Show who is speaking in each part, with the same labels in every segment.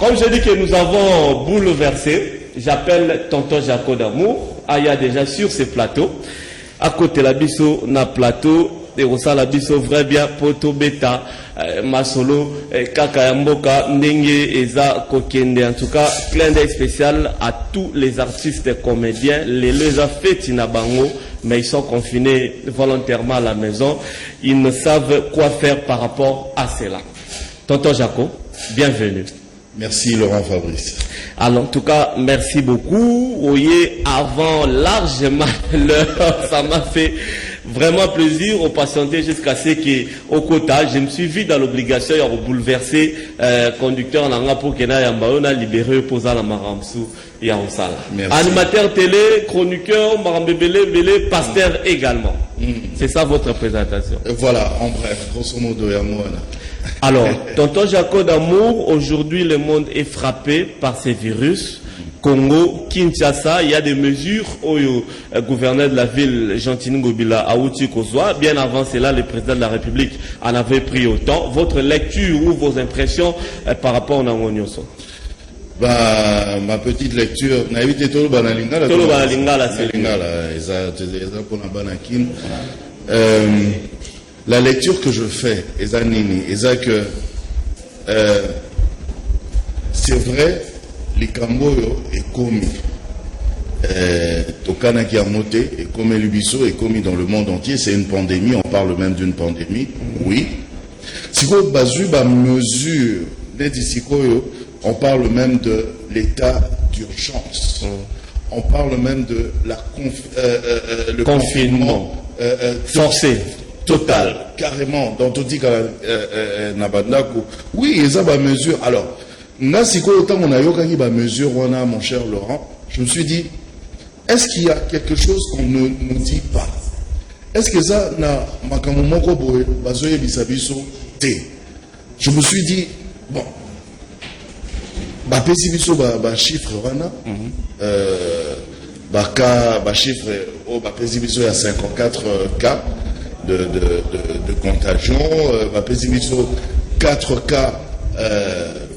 Speaker 1: Comme je dis que nous avons bouleversé, j'appelle Tonton Jaco d'Amour, Aya déjà sur ce plateau. À côté la biso na plateau, et au sein la biso vrai bien poto beta, masolo, kaka yamboka, ndenge eza kokende. En tout cas, clin d'œil spécial à tous les artistes et comédiens. Les a fait inabango, mais ils sont confinés volontairement à la maison. Ils ne savent quoi faire par rapport à cela. Tonton Jaco, bienvenue.
Speaker 2: Merci Laurent Fabrice.
Speaker 1: Alors en tout cas, merci beaucoup. Voyez, avant largement l'heure, ça m'a fait vraiment plaisir au patienter jusqu'à ce qu'au quota, je me suis vu dans l'obligation de bouleverser conducteur en anga pour qu'il y ait un libéré pour la Maramsou et en salle. Animateur télé, chroniqueur, Marambébélé, pasteur également. C'est ça votre présentation.
Speaker 2: Voilà, en bref, grosso modo,
Speaker 1: alors, Tonton Jaco d'Amour, aujourd'hui le monde est frappé par ces virus. Congo, Kinshasa, il y a des mesures où le gouverneur de la ville, Jean-Tini Ngobila, a outil Kozwa. Bien avant cela, le président de la République en avait pris autant. Votre lecture ou vos impressions par rapport à Nangonyoso?
Speaker 2: Bah, ma petite lecture, la lecture que je fais, que c'est vrai, les Camboyo est commis. Tokana qui a monté, et comme Lubiso est commis dans le monde entier, c'est une pandémie, on parle même d'une pandémie, oui. Si vous basu ba mesure, on parle même de l'état d'urgence. On parle même de la le confinement
Speaker 1: forcé.
Speaker 2: Total, carrément, dans tout dit oui, ils ont des mesures. Alors, autant on a eu des mesures, mon cher Laurent, je me suis dit, est-ce qu'il y a quelque chose qu'on ne nous dit pas? Est-ce que ça n'a je me suis dit, bon, chiffre, chiffre, il y a 54 cas. De contagion, 4 cas,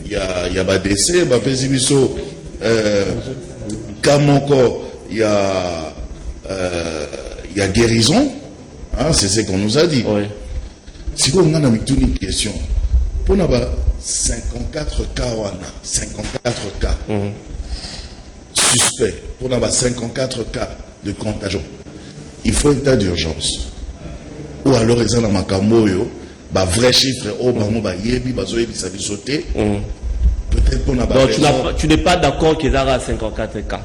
Speaker 2: il y a des décès, cas encore, il y a guérison, hein, c'est ce qu'on nous a dit. Oui. Si vous avez une question, pour nous 54 cas, 54 cas suspects, pour nous 54 cas de contagion, il faut un état d'urgence. Ou alors ils ont un macamoyo, vrai chiffre, peut-être qu'on a.
Speaker 1: Donc tu n'es pas d'accord qu'ils aient 54 cas?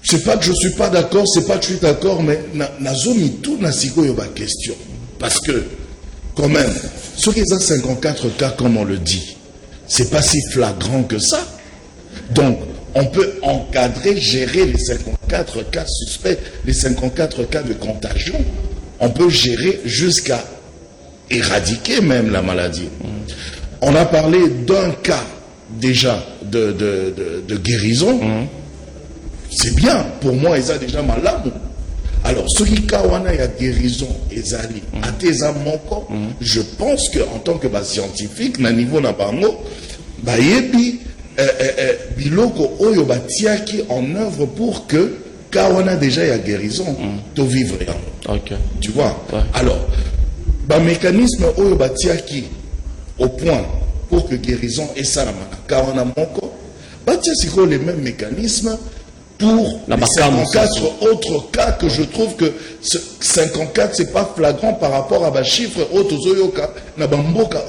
Speaker 2: C'est pas que je suis pas d'accord, c'est pas que je suis d'accord, mais nazomi tout na sikoyo ba question. Parce que, quand même, ceux qui ont 54 cas, comme on le dit, c'est pas si flagrant que ça. Donc, on peut encadrer, gérer les 54 cas suspects, les 54 cas de contagion. On peut gérer jusqu'à éradiquer même la maladie. On a parlé d'un cas déjà de guérison. C'est bien. Pour moi, ils ont déjà malade. Alors, ce qui a guérison, je pense qu'en tant que scientifique, na niveau na bango, biloko oyo batiaki en œuvre pour que quand on a déjà la guérison, de vivre.
Speaker 1: Okay.
Speaker 2: Tu vois? Ouais. Alors, le mécanisme qui au point pour que guérison et ça, quand on a mon corps, c'est les mêmes mécanismes pour les 54 autres cas que je trouve que 54 c'est pas flagrant par rapport à ma chiffre autres na bamboka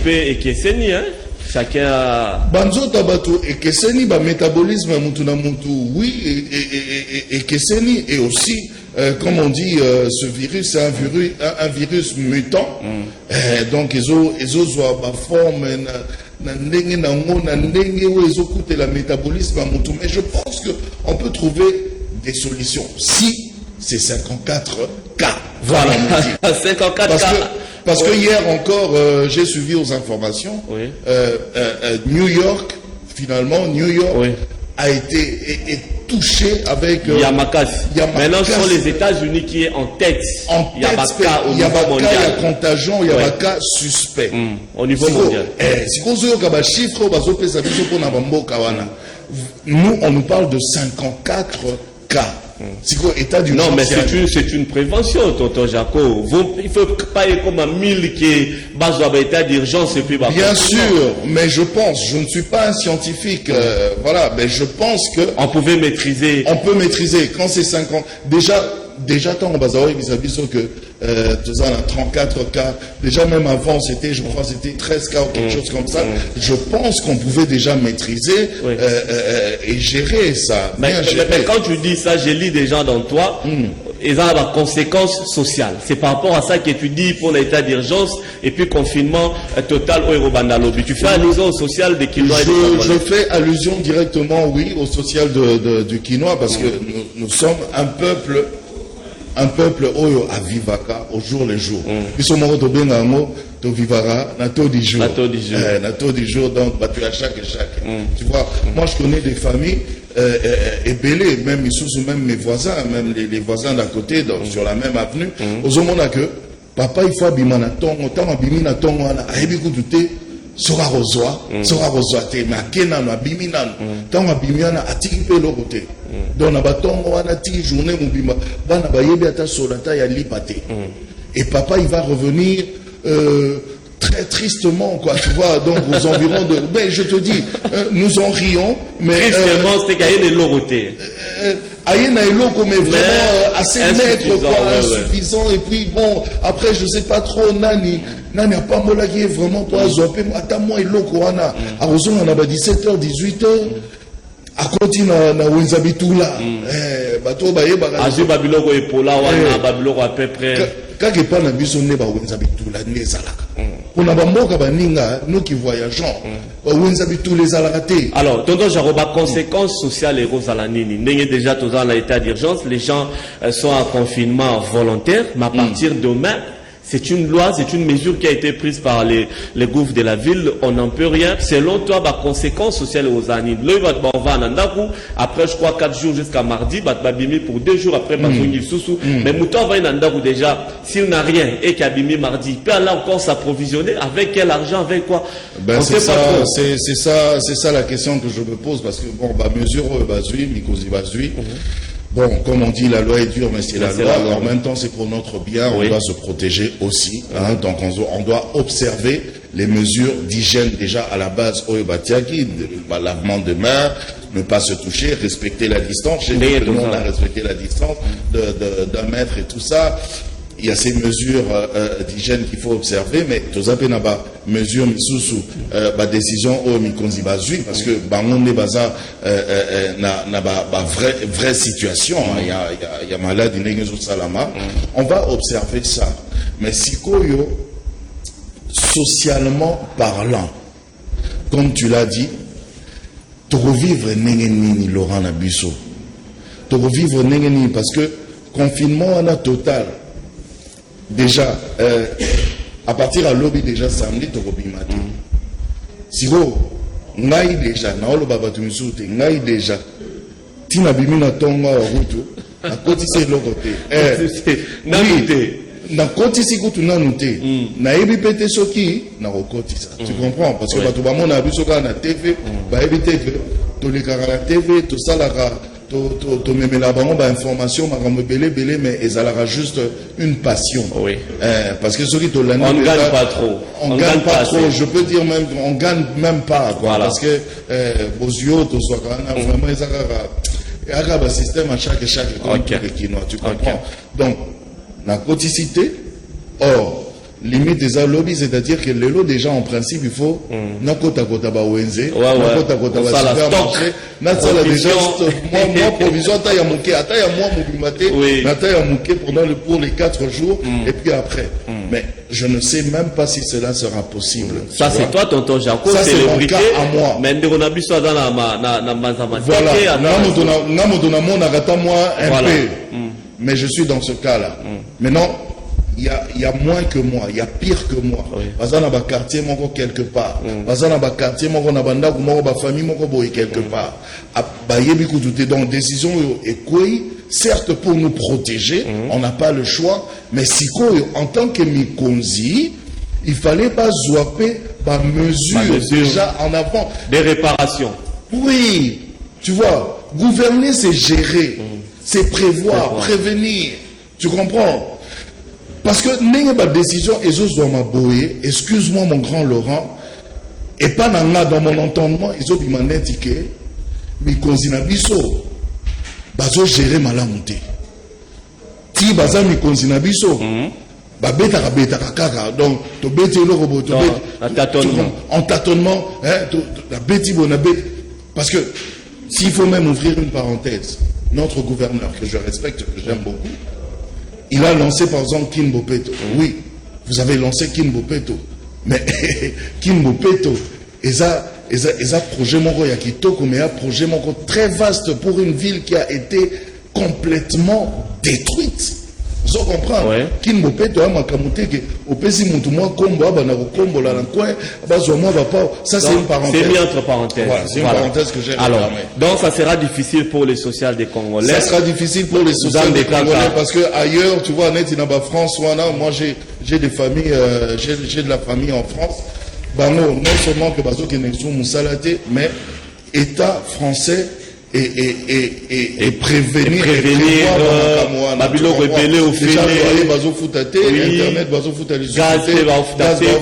Speaker 1: et qui est hein? Chacun a...
Speaker 2: Banzo tabato et keseni ba métabolisme mutu na mutu oui et keseni et aussi comme on dit ce virus c'est un virus mutant donc ils ont ba forme na ndenge na ngo na ndenge où ils ont la métabolisme mutu mais je pense que on peut trouver des solutions si c'est 54 cas
Speaker 1: voilà 54 cas.
Speaker 2: Parce que hier encore, j'ai suivi aux informations, New York, finalement, a été, et touché avec
Speaker 1: Yamakasi. Maintenant, ce sont les États-Unis qui est en tête.
Speaker 2: Il y a contagion, il y a cas suspect.
Speaker 1: Au niveau mondial.
Speaker 2: Nous, on nous parle de 54 cas.
Speaker 1: Non, mais c'est une prévention, tonton Jaco. Il ne faut pas être comme un 1000 qui est bas à l'état d'urgence et puis
Speaker 2: bien sûr, mais je ne suis pas un scientifique, voilà, mais je pense que
Speaker 1: on pouvait maîtriser.
Speaker 2: On peut maîtriser quand c'est 50. Déjà tant on va savoir que tout ça, 34 cas, déjà même avant c'était, je crois c'était 13 cas ou quelque chose comme ça. Je pense qu'on pouvait déjà maîtriser et gérer ça.
Speaker 1: Mais quand tu dis ça, j'ai lu des gens dans toi, ils ont des conséquences sociales. C'est par rapport à ça que tu dis pour l'état d'urgence et puis confinement total au Eurobandalobi. Tu fais allusion au social de quinoa.
Speaker 2: Je fais allusion directement, oui, au social du quinoa parce que nous sommes un peuple oyo à vivaka au jour le jour. Ils sont morts de Benamo, de vivara, na taux du jour. Na taux du jour, donc battu à chaque. Tu vois, moi je connais des familles ébélées, même même mes voisins, même les voisins d'à côté, donc, sur la même avenue. Aux hommes que papa il faut abimana tongo, tant abimina tongo ana ayebi kututé. Sora rozwa te mais akena no abimina tant abimiana atiki pe lokote donc na batongo wana ti journée mobima bana bayebi ata solata ya lipate et papa il va revenir très tristement, quoi, tu vois, donc aux environs de... Ben, je te dis, nous en rions, mais...
Speaker 1: Tristement, c'était qu'il y a des lorotés.
Speaker 2: Aïe na eloko, mais vraiment assez maigre, quoi, insuffisant, et puis bon, après, je sais pas trop, nani a pas mola qui est vraiment toi, zopé, attends moi eloko, wana, à Roson, on a 17h, 18h, à côté na Wenzabitula, bateau,
Speaker 1: Azu Babiloko et Pola, wana, Babiloko à peu près...
Speaker 2: Quand il parle de bisonné, Wenzabitula, nezalaka. On a bamboka baninga, nous qui voyageons, les alaratés.
Speaker 1: Alors, tonton Jaroba, conséquences sociales et rosalanini. N'est déjà tout dans l'état d'urgence, les gens sont en confinement volontaire, mais à partir de demain, c'est une loi, c'est une mesure qui a été prise par les gouvernements de la ville. On n'en peut rien. Selon toi, bah, conséquences sociales aux années. On va en Andakou. Après, je crois, 4 jours jusqu'à mardi. Bah, bimi pour 2 jours après, bah, mais Mouton va en Andakou déjà. S'il n'a rien et qu'il a bimi mardi, il peut aller encore s'approvisionner. Avec quel argent, avec quoi?
Speaker 2: Ben, c'est ça la question que je me pose parce que bon, bah, mesure, Bazui, Mikosi Bazui. Bon, comme on dit, la loi est dure, mais c'est la loi. En même temps, c'est pour notre bien. On doit se protéger aussi. Hein, donc, on doit observer les mesures d'hygiène déjà à la base. Oyobatiaki, lavement de main, ne pas se toucher, respecter la distance. Chez nous, tout le monde a respecté la distance d'un mètre et tout ça. Il y a ces mesures d'hygiène qu'il faut observer, mais tout ça, mesure misusu, décision au mikonzi bazui, parce que on est bazar vraie situation. Il y a malade salama. On va observer ça, mais si socialement parlant, comme tu l'as dit, tu revivre n'engeni Laurent Nabusso, tu revivre n'engeni parce que confinement on a total. Déjà, à partir à l'objet déjà samedi, tu as dit. Si vous, n'aïe déjà, n'aïe baba tu me soutes, n'aïe déjà. Tu n'as pas mis na tonga route, à côté c'est l'autre côté. Oui, na côté c'est que tu n'as noté. N'aïe pété ce qui, n'a pas côté ça. Tu comprends? Parce que bah tu vas mon avis sur la TV, bah éviter que tous les caractères la TV, tout ça la tu me mets là-bas, information, mais ils aura juste une passion.
Speaker 1: Oui.
Speaker 2: Parce que celui de
Speaker 1: l'année. On ne gagne pas trop.
Speaker 2: On gagne pas trop. Je peux dire même, on gagne même pas. Quoi, voilà. Parce que vos yeux, tout ça, vraiment, il y a un système à chaque quinoa. Tu comprends? Donc, la coticité, or, limite des lobbies, c'est-à-dire que les lots déjà en principe il faut na kota kota ba wenze na kota kota ba supermarché na sala déjà moi provision ta ya muke ata ya moi mobimate na ta ya muke pour les 4 jours et puis après mais je ne sais même pas si cela sera possible.
Speaker 1: Ça c'est toi tonton Jaco,
Speaker 2: c'est mon cas à moi.
Speaker 1: Mais on a vu ça dans la mazama.
Speaker 2: Voilà, na mo dona mon agata moi un peu. Mais je suis dans ce cas là. Maintenant il y a moins que moi, il y a pire que moi. Baza na ba quartier moko quelque part. Baza na ba quartier moko na banda ko moko ba famille moko boye quelque part. Ba yebi ko douter donc décision et quoi, certes pour nous protéger, on n'a pas le choix, mais si quoi en tant que mikonzi, il fallait pas zwapper ba mesure déjà en avant
Speaker 1: des réparations.
Speaker 2: Oui, tu vois, gouverner c'est gérer, c'est prévoir, prévenir. Tu comprends? Parce que n'est pas décision et je dois m'abouer, excuse-moi mon grand Laurent, et pas dans mon entendement, ils ont demandé ticket, mais konzina biso, bazo gérer malamonté. Ti baza mi konzina biso, ba beta kaka, donc to beti le robot, to en tâtonnement, la beti bona beti, parce que s'il faut même ouvrir une parenthèse, notre gouverneur que je respecte, que j'aime beaucoup. Il a lancé par exemple Kin Bopeto. Oui, vous avez lancé Kin Bopeto. Mais Kin Bopeto, et ça projet moko ya kitoko, mais un projet moko très vaste pour une ville qui a été complètement détruite. Vous comprenez? Kin Bopeto a makamuté que au pesi muntu moi kombo abana ko kombo la coin bazo moi va pas. Ça c'est une parenthèse.
Speaker 1: C'est mis entre parenthèses.
Speaker 2: Voilà, c'est une parenthèse que j'ai.
Speaker 1: Alors, donc ça sera difficile pour les sociales des Congolais.
Speaker 2: Ça sera difficile pour les sociales des Congolais parce que ailleurs, tu vois, net in France, moi j'ai des familles, j'ai de la famille en France. Bah non seulement que bazo qui n'est Moussalate, mais État français et prévenir
Speaker 1: Babilo rebelle au fait
Speaker 2: bazo foutate internet bazo foutali
Speaker 1: gaz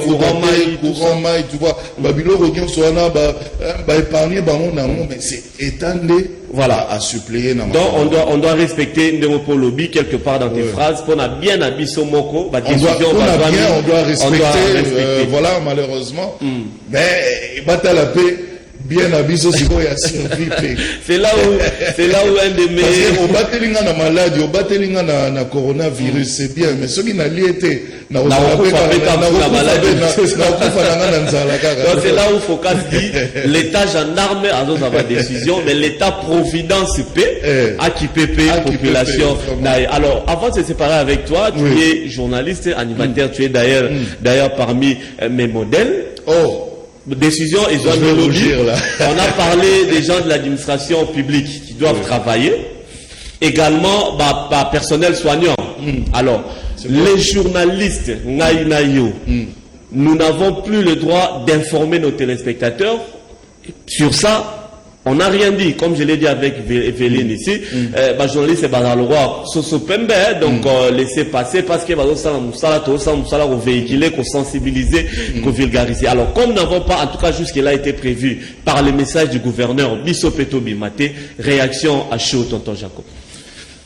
Speaker 2: courant mail tu vois Babilo revient sur na ba épargner bango na mais c'est étendé
Speaker 1: voilà
Speaker 2: à suppléer na.
Speaker 1: Donc on doit respecter Ndemopo lobby quelque part dans tes phrases pour na bien abiso moko ba décision
Speaker 2: on doit respecter voilà malheureusement mais bata la paix bien abiso siko ya survie.
Speaker 1: C'est là où un des meilleurs
Speaker 2: parce que au batelinga na maladie au batelinga na coronavirus c'est bien mais ce qui n'a lié été na
Speaker 1: c'est là où Focas dit l'état gendarme a d'autres avoir décision mais l'état providence peut à qui peut payer population. Alors avant de se séparer avec toi tu es journaliste animateur tu es d'ailleurs parmi mes modèles. Décision et on a parlé des gens de l'administration publique qui doivent travailler également personnel soignant. Alors les journalistes nous n'avons plus le droit d'informer nos téléspectateurs sur ça. On n'a rien dit, comme je l'ai dit avec Evelyne ici, journaliste c'est le roi Soso Pembe, donc laisser passer parce que qu'on véhiculer, qu'on sensibiliser, qu'on vulgariser. Alors comme nous n'avons pas, en tout cas jusque-là été prévu par les messages du gouverneur Bisso Peto Bimate, réaction à chaud, tonton Jacob.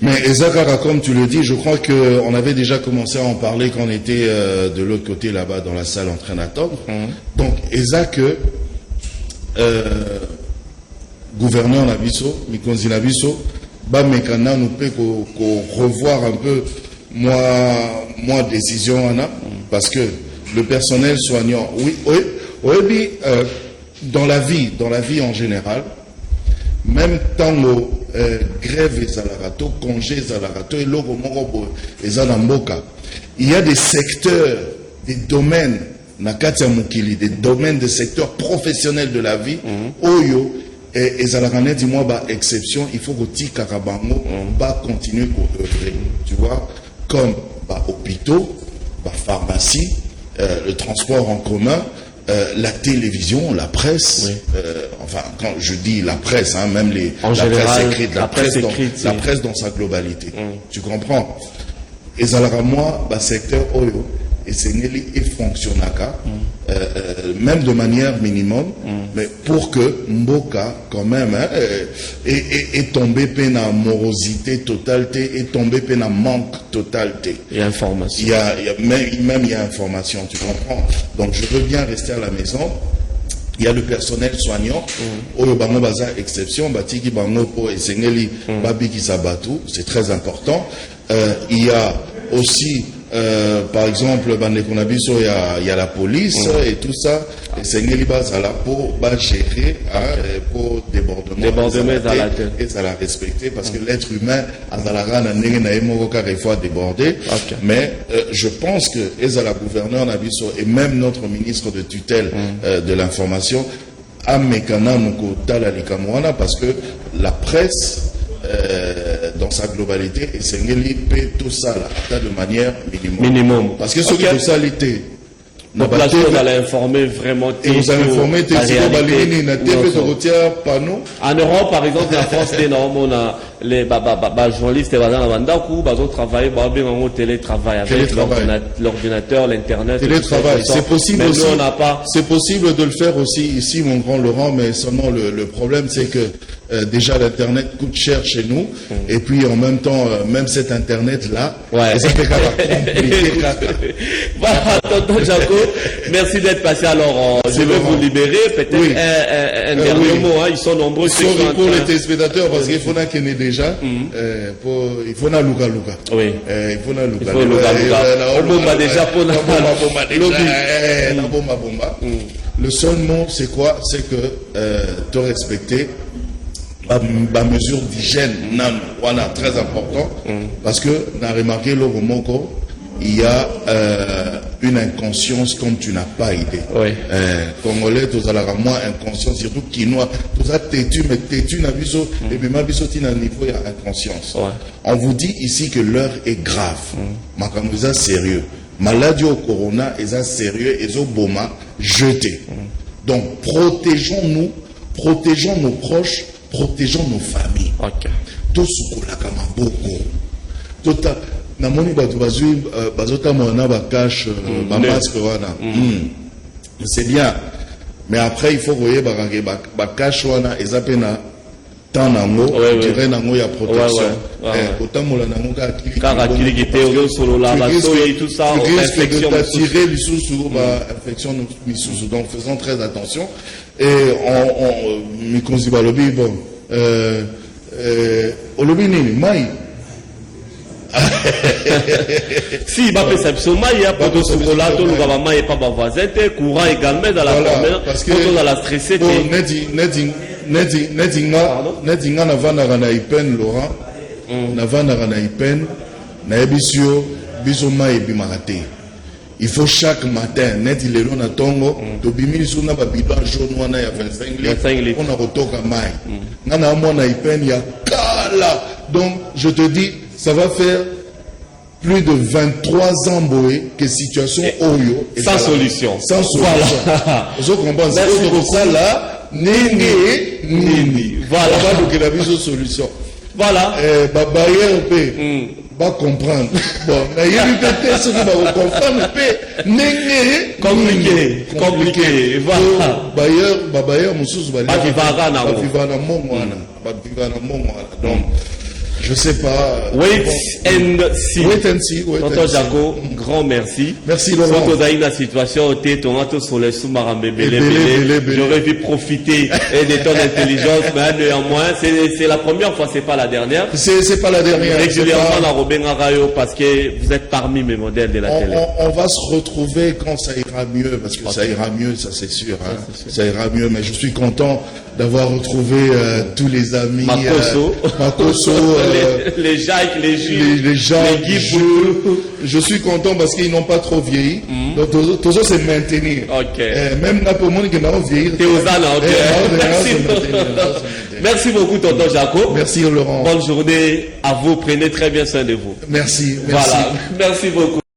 Speaker 2: Mais Ezakara, comme tu le dis, je crois qu'on avait déjà commencé à en parler quand on était de l'autre côté là-bas dans la salle en train d'attendre. Donc Ezak, gouverneur Nabiso, Mikonzi Nabiso, Mekana nous peut revoir un peu moi décision parce que le personnel soignant, oui, dans la vie en général, même tant grève et zalarato, congé zalarato et logo morobo et zanamboka, il y a des secteurs, des domaines, Nakatia Mukili, des domaines de secteurs professionnels de la vie, Oyo. Et Zalarané dit moi exception, il faut que Tika Karabango continuer à œuvrer, tu vois, comme hôpitaux, pharmacie, le transport en commun, la télévision, la presse, enfin quand je dis la presse, même presse écrite, la presse dans sa globalité, tu comprends? Et Zalaramoi, secteur Oyo, et c'est et fonctionnaka, même de manière minimum, mais pour que Mboka, quand même, est tombé peine à morosité, totalité, est tombé peine à manque, totalité.
Speaker 1: Il y a information.
Speaker 2: Il y a information, tu comprends? Donc je veux bien rester à la maison. Il y a le personnel soignant, Oyo Bango Baza exception, Batiki Bango Po et Sengeli Babi Kisabatu, c'est très important. Il y a aussi par exemple, il y a la police et tout ça. Et c'est Ngelibazala pour gérer, pour débordement et ça la respecter parce que l'être humain, il faut déborder. Mais je pense que la gouverneur Nabiso et même notre ministre de tutelle de l'information a parce que la presse dans sa globalité et c'est tout ça là, de manière minimum. Parce que ce qui est totalité.
Speaker 1: Donc la chose, on allait informer vraiment.
Speaker 2: Et vous allez informer
Speaker 1: en Europe, par exemple, en France, on a les journalistes et ils travaillent au télétravail avec l'ordinateur, l'internet.
Speaker 2: Télétravail, c'est possible aussi.
Speaker 1: On n'a pas.
Speaker 2: C'est possible de le faire aussi ici, mon grand Laurent, mais seulement le problème, c'est que déjà l'internet coûte cher chez nous, et puis en même temps, même cet internet-là, ça fait
Speaker 1: voilà, tonton Jaco, merci d'être passé. Alors, je vais vous libérer. Peut-être un dernier mot. Ils sont nombreux.
Speaker 2: Sauf pour les téléspectateurs, parce qu'il faut qu'il y ait déjà. Il faut na Luka.
Speaker 1: Oui.
Speaker 2: Il faut na Luka. Le seul mot, c'est quoi? C'est que te respecter. La mesure d'hygiène, voilà, très important, parce que dans remarqué le Romoko, il y a une inconscience comme tu n'as pas idée. Congolais, tous à la moins inconscience, surtout quinois, tous à têtu, mais têtu n'a vu et puis ma biso tina niveau il y a inconscience. On vous dit ici que l'heure est grave. Makamouza sérieux. Maladie au corona est sérieux et au boma jeté. Donc protégeons-nous, protégeons nos proches. Protégeons nos familles. Tout ce qu'on a comme un beau coup. C'est bien. Mais après, il faut voir cash et ça peut tant nango, dirait nango ya protection. Autant moula nango
Speaker 1: tout ça,
Speaker 2: tu risques de t'attirer l'issou infection l'issou. Donc faisons très attention. Et on me considère le lobby bon. Au lobby nini mai.
Speaker 1: Si ma perception mai ya pour ce là tout le gouvernement est pas voisin courant également dans la promenade parce que on a la stressé
Speaker 2: Nedinga na vanda na ipen Laurent na vanda na ipen na ebisio biso mai bimarate. Il faut chaque matin net il est na tongo to bimili suna ba bidon jaune wana ya 25 litres on a rotoka mai ngana mona ipen ya kala. Donc je te dis ça va faire plus de 23 ans boé que situation oyo
Speaker 1: sans solution.
Speaker 2: Voilà. Je comprends ça là nini.
Speaker 1: Voilà.
Speaker 2: On va donc la mise solution.
Speaker 1: Voilà.
Speaker 2: Babayer peut pas comprendre. Bon, mais il y a eu peut-être ce qui va comprendre
Speaker 1: compliqué. Voilà.
Speaker 2: Babayer mususu ba vivana donc je sais pas.
Speaker 1: Wait and see. Tonton Jaco, grand merci.
Speaker 2: Merci Laurent.
Speaker 1: Quand on a une situation au thé, on a sur les sous-marins bébé. J'aurais pu profiter de ton intelligence, mais néanmoins, c'est la première fois, c'est pas la dernière.
Speaker 2: C'est pas la dernière.
Speaker 1: Régulièrement, la Robin Arayo, parce que vous êtes parmi mes modèles de la télé.
Speaker 2: On va se retrouver quand ça ira mieux, parce que ça ira mieux, ça c'est sûr. Ça ira mieux, mais je suis content d'avoir retrouvé tous les amis. Makoso.
Speaker 1: Les Jacques, les Jules,
Speaker 2: les je suis content parce qu'ils n'ont pas trop vieilli. Donc, tout ça, c'est maintenir. Même là, pour moi, qui n'a pas vieilli.
Speaker 1: Merci beaucoup, tonton Jaco.
Speaker 2: Merci, Laurent.
Speaker 1: Bonne journée à vous. Prenez très bien soin de vous.
Speaker 2: Merci.
Speaker 1: Voilà. Merci beaucoup.